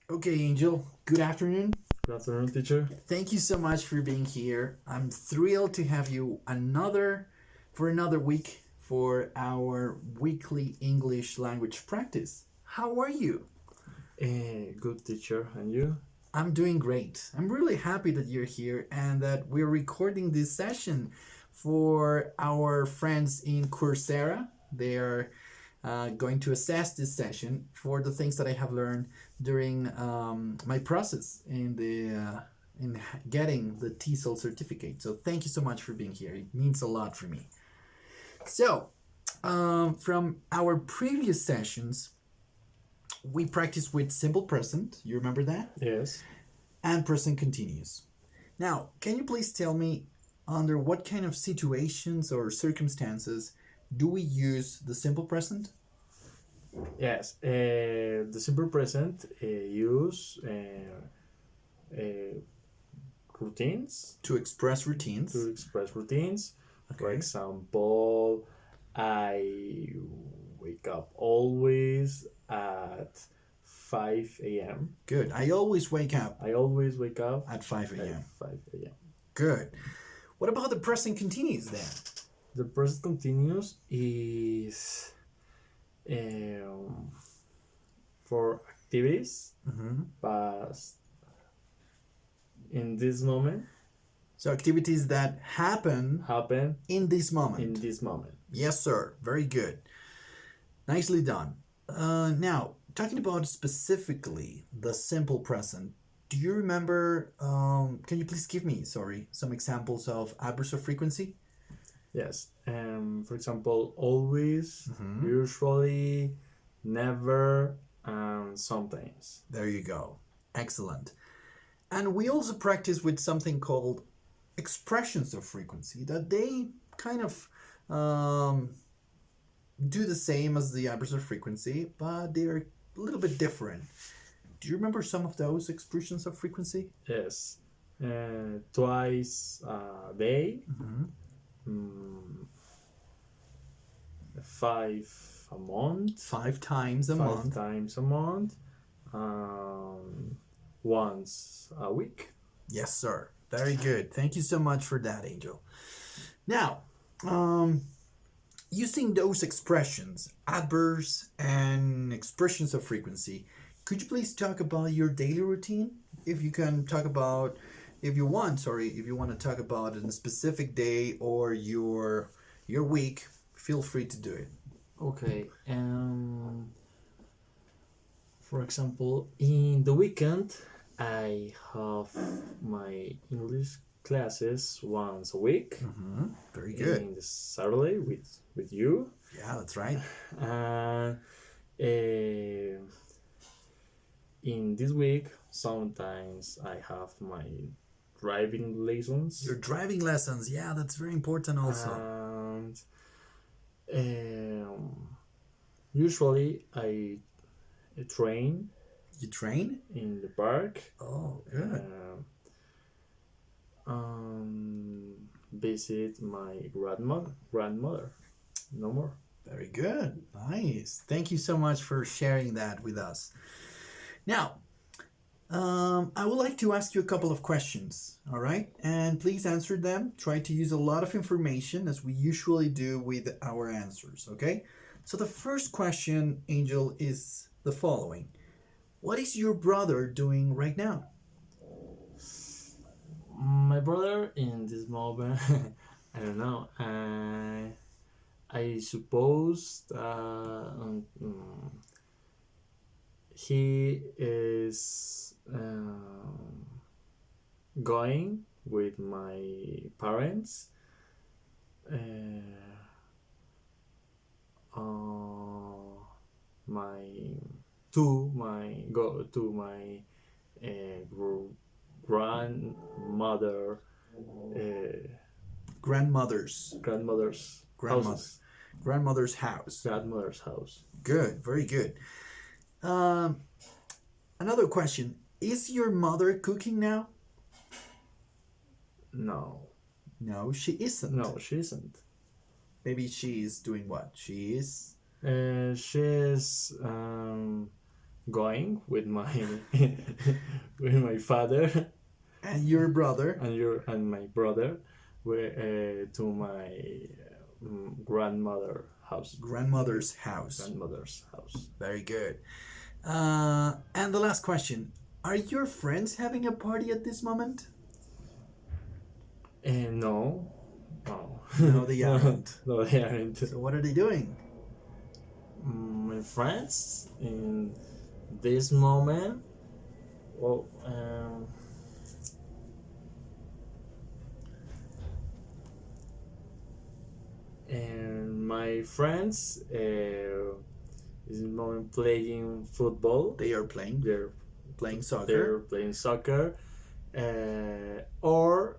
Okay, Angel, good afternoon. Good afternoon, teacher. Thank you so much for being here. I'm thrilled to have you another week for our weekly English language practice. How are you? Good teacher, and you? I'm doing great. I'm really happy that you're here and that we're recording this session for our friends in Coursera. They are going to assess this session for the things that I have learned during my process in getting the TESOL certificate. So thank you so much for being here. It means a lot for me. So from our previous sessions, we practiced with simple present. You remember that? Yes. And present continuous. Now, can you please tell me under what kind of situations or circumstances do we use the simple present? Yes. The simple present use routines To express routines. to express routines. For Okay. example, I wake up always at 5 a.m. Good. I always wake up I always wake up at 5 at a.m. 5 a.m. Good. What about the present continuous then? The present continuous is um, for activities Mm-hmm. past in this moment So activities that happen happen in this moment. in this moment. Yes, sir. Very good. Nicely done. Now, talking about specifically the simple present, do you remember? Can you please give me, some examples of adverbs of frequency? Yes. For example, always, Mm-hmm. usually, never, and sometimes. There you go. Excellent. And we also practice with something called expressions of frequency that they kind of do the same as the adverbs of frequency, but they're a little bit different. Do you remember some of those expressions of frequency? Yes. Twice a day. Mm-hmm. mm, Five a month. 5 times a Five month. times a month. Um, Once a week. Yes, sir. Very good. Thank you so much for that, Angel. Now, using those expressions, adverbs and expressions of frequency, could you please talk about your daily routine? If you can talk about, if you want to talk about a specific day or your week, feel free to do it. Okay. For example, in the weekend, I have my English classes once a week. Mm-hmm. Very good. In the Saturday with you. Yeah, that's right. And in this week, sometimes I have my driving lessons. Your driving lessons, yeah, that's very important also. And usually I train You train? in the park. Oh, good. Visit my grandmother. No more. Very good. Nice. Thank you so much for sharing that with us. Now, I would like to ask you a couple of questions, all right? And please answer them. Try to use a lot of information as we usually do with our answers, okay? So the first question, Angel, is the following. What is your brother doing right now? My brother in this moment, I don't know. I suppose he is going with my parents my to my grandmother Grandmother's grandmother's grandmother. houses. Grandmother's house. Grandmother's house. Good, very good. Another question. Is your mother cooking now? No. No, she isn't. No, she isn't. Maybe she's doing what? She is She's going with my with my father And your brother. and my brother to my grandmother house. Grandmother's house. Grandmother's house. Very good. And the last question. Are your friends having a party at this moment? And no, no, No, they aren't. no, they aren't. So what are they doing? My friends in this moment, well, and my friends is moment playing football. They are playing. They're Playing soccer. they're playing soccer, or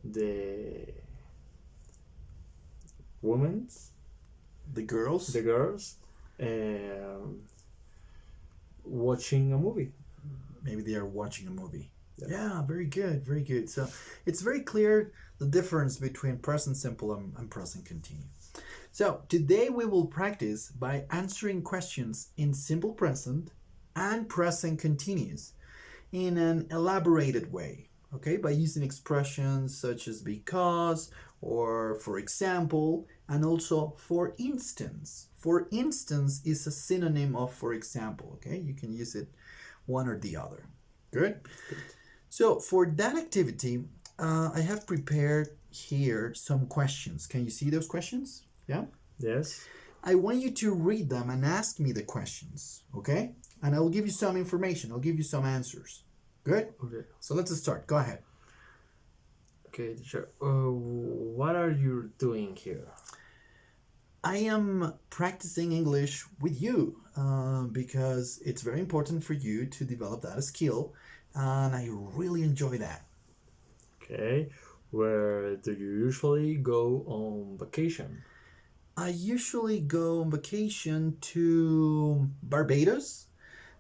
the women's The girls. the girls um, watching a movie. Maybe they are watching a movie. Yeah. Yeah, very good, very good. So it's very clear the difference between present simple and present continuous. So today we will practice by answering questions in simple present and present continuous in an elaborated way, okay? By using expressions such as because or for example, and also for instance. For instance is a synonym of for example, okay? You can use it one or the other. Good? So for that activity, I have prepared here some questions. Can you see those questions? Yeah? Yes. I want you to read them and ask me the questions, okay? And I'll give you some information. I'll give you some answers. Good? Okay. So let's start. Go ahead. Okay, teacher. What are you doing here? I am practicing English with you because it's very important for you to develop that skill, and I really enjoy that. Okay. Where do you usually go on vacation? I usually go on vacation to Barbados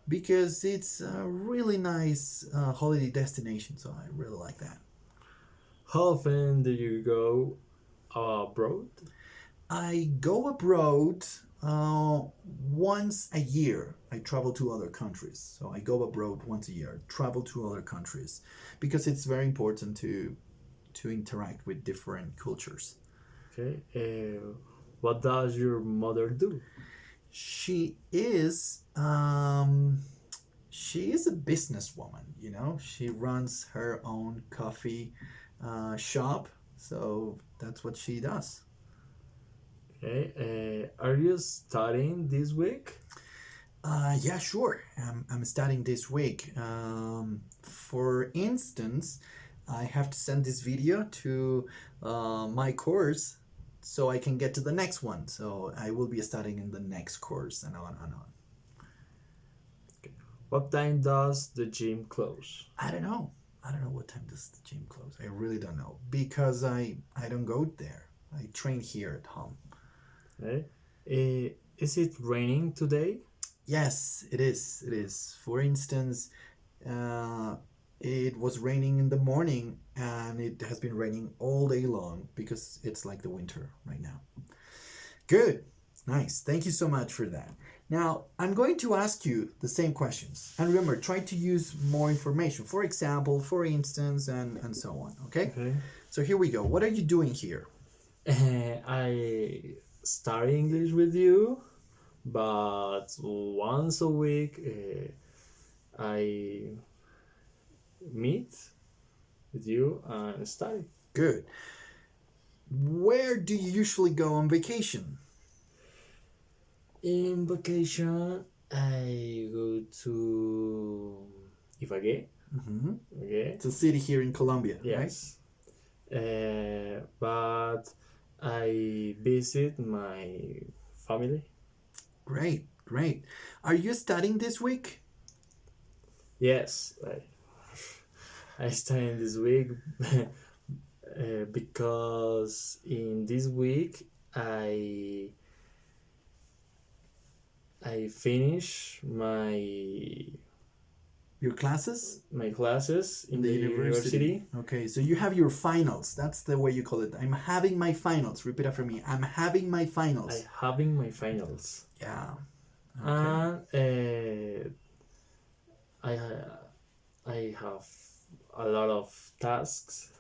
because it's a really nice holiday destination, so I really like that. How often do you go abroad? I go abroad once a year. I travel to other countries. So I go abroad once a year, travel to other countries because it's very important to interact with different cultures. Okay. What does your mother do? She is a businesswoman, you know. She runs her own coffee shop, so that's what she does. Okay. Are you studying this week? Yeah, sure. I'm studying this week. For instance, I have to send this video to my course so I can get to the next one. So I will be studying in the next course and on and on. What time does the gym close? I don't know. I don't know what time does the gym close. I really don't know because I don't go there. I train here at home. Okay. Is it raining today? Yes, it is. It is. For instance, it was raining in the morning and it has been raining all day long because it's like the winter right now. Good. Nice. Thank you so much for that. Now, I'm going to ask you the same questions. And remember, try to use more information. For example, for instance, and so on. Okay? Okay. So here we go. What are you doing here? I study English with you, but once a week I meet with you and study. Good. Where do you usually go on vacation? In vacation, I go to EVG. Mm-hmm. Okay. It's a city here in Colombia, right? Yes. But I visit my family. Great, great. Are you studying this week? Yes, I study this week because in this week I finish Your classes? my classes in the university. Okay, so you have your finals. That's the way you call it. I'm having my finals. Repeat after me. I'm having my finals. I having my finals. Yeah. and I have a lot of tasks.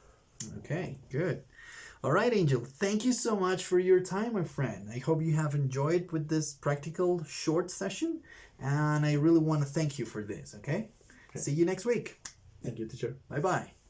Okay, good. All right, Angel. Thank you so much for your time, my friend. I hope you have enjoyed with this practical short session, and I really want to thank you for this. Okay. Okay. See you next week. Thank you, teacher. Bye bye.